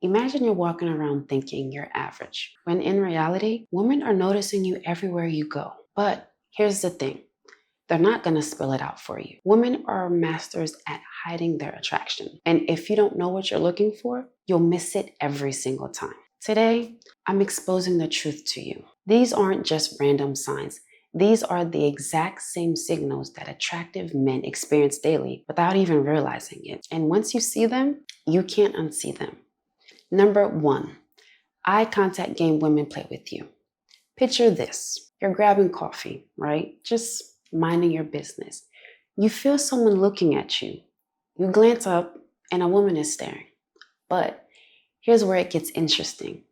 Imagine you're walking around thinking you're average, when in reality, women are noticing you everywhere you go. But here's the thing. They're not going to spill it out for you. Women are masters at hiding their attraction. And if you don't know what you're looking for, you'll miss it every single time. Today, I'm exposing the truth to you. These aren't just random signs. These are the exact same signals that attractive men experience daily without even realizing it. And once you see them, you can't unsee them. Number 1, eye contact game women play with you. Picture this. You're grabbing coffee, right? Just minding your business. You feel someone looking at you. You glance up and a woman is staring. But here's where it gets interesting.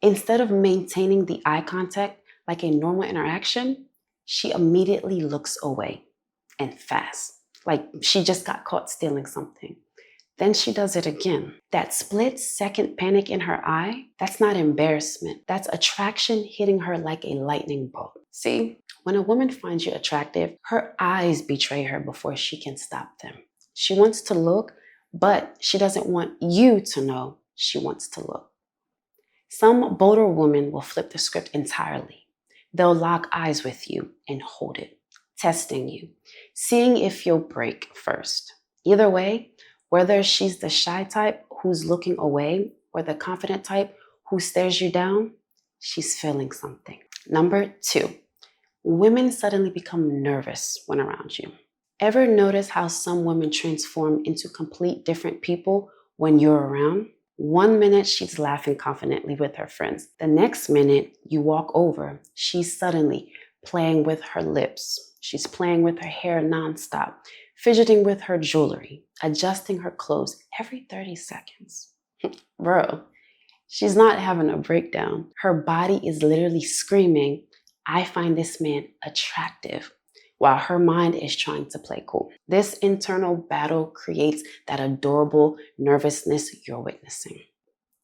Instead of maintaining the eye contact like a normal interaction, she immediately looks away, and fast, like she just got caught stealing something. Then she does it again. That split-second panic in her eye, that's not embarrassment. That's attraction hitting her like a lightning bolt. See, when a woman finds you attractive, her eyes betray her before she can stop them. She wants to look, but she doesn't want you to know she wants to look. Some bolder women will flip the script entirely. They'll lock eyes with you and hold it, testing you, seeing if you'll break first. Either way, whether she's the shy type who's looking away or the confident type who stares you down, she's feeling something. Number 2, women suddenly become nervous when around you. Ever notice how some women transform into complete different people when you're around? One minute she's laughing confidently with her friends. The next minute you walk over, she's suddenly playing with her lips. She's playing with her hair nonstop, fidgeting with her jewelry, adjusting her clothes every 30 seconds. Bro, she's not having a breakdown. Her body is literally screaming, I find this man attractive, while her mind is trying to play cool. This internal battle creates that adorable nervousness you're witnessing.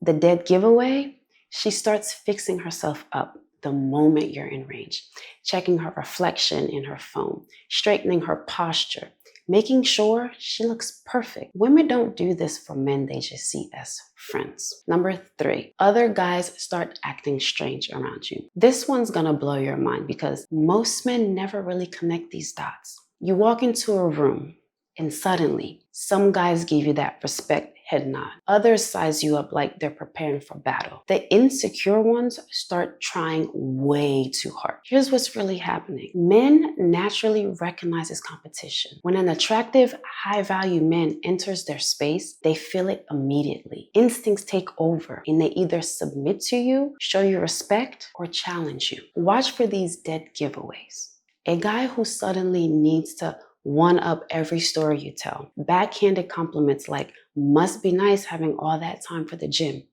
The dead giveaway, she starts fixing herself up the moment you're in range, checking her reflection in her phone, straightening her posture, making sure she looks perfect. Women don't do this for men they just see as friends. Number 3, other guys start acting strange around you. This one's gonna blow your mind because most men never really connect these dots. You walk into a room and suddenly some guys give you that respect head nod. Others size you up like they're preparing for battle. The insecure ones start trying way too hard. Here's what's really happening. Men naturally recognize this competition. When an attractive, high-value man enters their space, they feel it immediately. Instincts take over and they either submit to you, show you respect, or challenge you. Watch for these dead giveaways. A guy who suddenly needs to one up every story you tell. Backhanded compliments like, must be nice having all that time for the gym.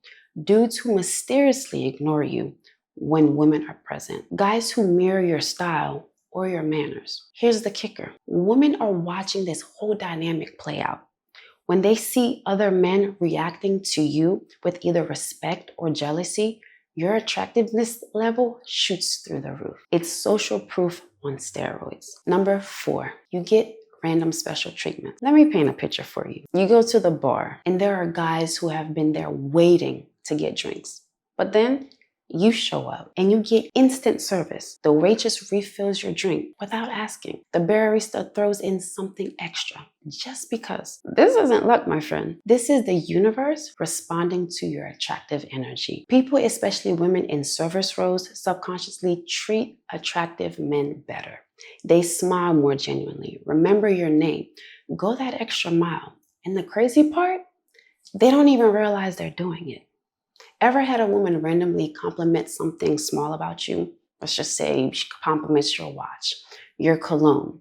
Dudes who mysteriously ignore you when women are present. Guys who mirror your style or your manners. Here's the kicker. Women are watching this whole dynamic play out. When they see other men reacting to you with either respect or jealousy, your attractiveness level shoots through the roof. It's social proof on steroids. Number 4, you get random special treatment. Let me paint a picture for you. You go to the bar and there are guys who have been there waiting to get drinks. But then you show up and you get instant service. The waitress refills your drink without asking. The barista throws in something extra just because. This isn't luck, my friend. This is the universe responding to your attractive energy. People, especially women in service roles, subconsciously treat attractive men better. They smile more genuinely, remember your name, go that extra mile. And the crazy part, they don't even realize they're doing it. Ever had a woman randomly compliment something small about you? Let's just say she compliments your watch, your cologne,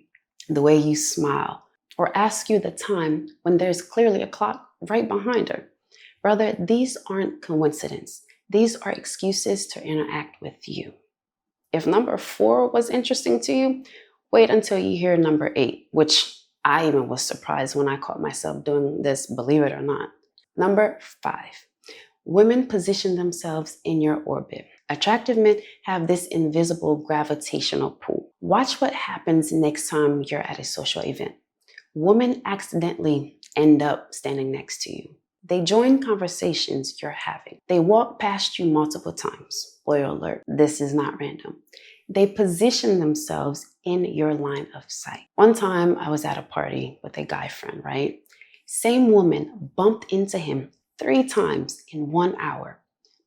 the way you smile, or ask you the time when there's clearly a clock right behind her. Brother, these aren't coincidences. These are excuses to interact with you. If number 4 was interesting to you, wait until you hear number 8, which I even was surprised when I caught myself doing this, believe it or not. Number 5. Women position themselves in your orbit. Attractive men have this invisible gravitational pull. Watch what happens next time you're at a social event. Women accidentally end up standing next to you. They join conversations you're having. They walk past you multiple times. Spoiler alert, this is not random. They position themselves in your line of sight. One time I was at a party with a guy friend, right? Same woman bumped into him 3 times in 1 hour.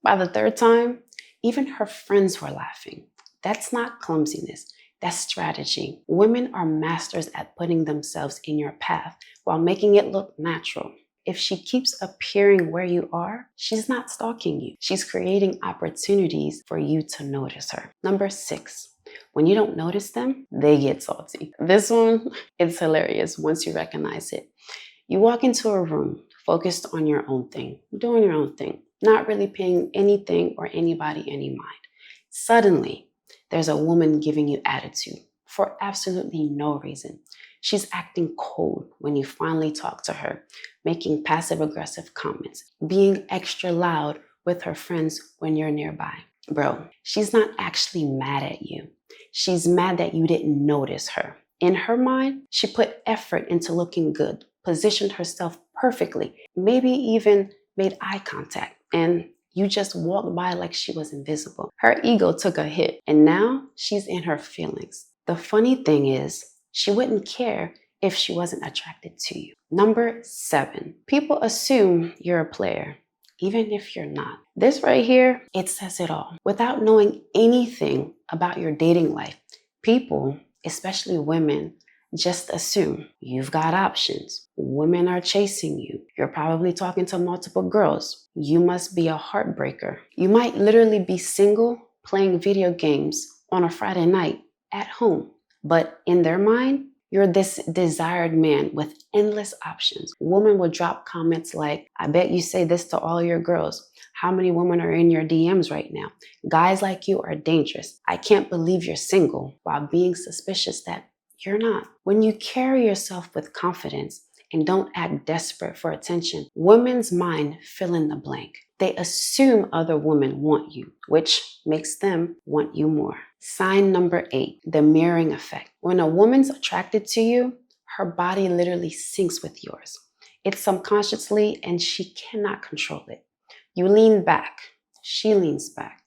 By the third time, even her friends were laughing. That's not clumsiness. That's strategy. Women are masters at putting themselves in your path while making it look natural. If she keeps appearing where you are, she's not stalking you. She's creating opportunities for you to notice her. Number 6, when you don't notice them, they get salty. This one, it's hilarious once you recognize it. You walk into a room focused on your own thing, doing your own thing, not really paying anything or anybody any mind. Suddenly, there's a woman giving you attitude for absolutely no reason. She's acting cold when you finally talk to her, making passive-aggressive comments, being extra loud with her friends when you're nearby. Bro, she's not actually mad at you. She's mad that you didn't notice her. In her mind, she put effort into looking good, positioned herself perfectly, maybe even made eye contact, and you just walked by like she was invisible. Her ego took a hit, and now she's in her feelings. The funny thing is, she wouldn't care if she wasn't attracted to you. Number 7, people assume you're a player, even if you're not. This right here, it says it all. Without knowing anything about your dating life, people, especially women, just assume you've got options. Women are chasing you. You're probably talking to multiple girls. You must be a heartbreaker. You might literally be single, playing video games on a Friday night at home. But in their mind, you're this desired man with endless options. Women will drop comments like, I bet you say this to all your girls. How many women are in your DMs right now? Guys like you are dangerous. I can't believe you're single, while being suspicious that you're not. When you carry yourself with confidence and don't act desperate for attention, women's mind fill in the blank. They assume other women want you, which makes them want you more. Sign number 8, the mirroring effect. When a woman's attracted to you, her body literally syncs with yours. It's subconsciously, and she cannot control it. You lean back, she leans back.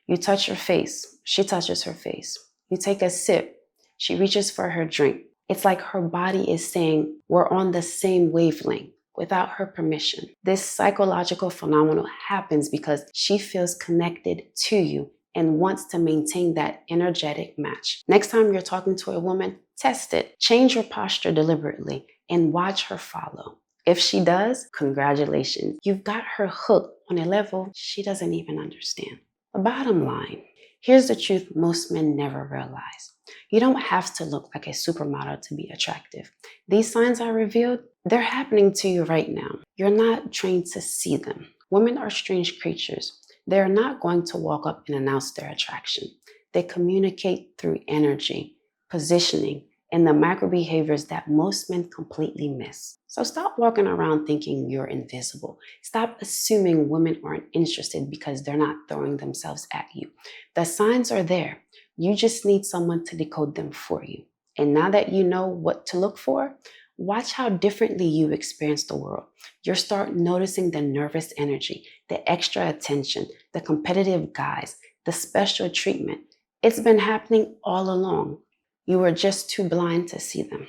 You touch her face, she touches her face. You take a sip, she reaches for her drink. It's like her body is saying, we're on the same wavelength without her permission. This psychological phenomenon happens because she feels connected to you and wants to maintain that energetic match. Next time you're talking to a woman, test it. Change your posture deliberately and watch her follow. If she does, congratulations. You've got her hooked on a level she doesn't even understand. The bottom line, here's the truth most men never realize. You don't have to look like a supermodel to be attractive. These signs I revealed, they're happening to you right now. You're not trained to see them. Women are strange creatures. They're not going to walk up and announce their attraction. They communicate through energy, positioning, and the micro behaviors that most men completely miss. So stop walking around thinking you're invisible. Stop assuming women aren't interested because they're not throwing themselves at you. The signs are there. You just need someone to decode them for you. And now that you know what to look for, watch how differently you experience the world. You'll start noticing the nervous energy, the extra attention, the competitive guys, the special treatment. It's been happening all along. You were just too blind to see them.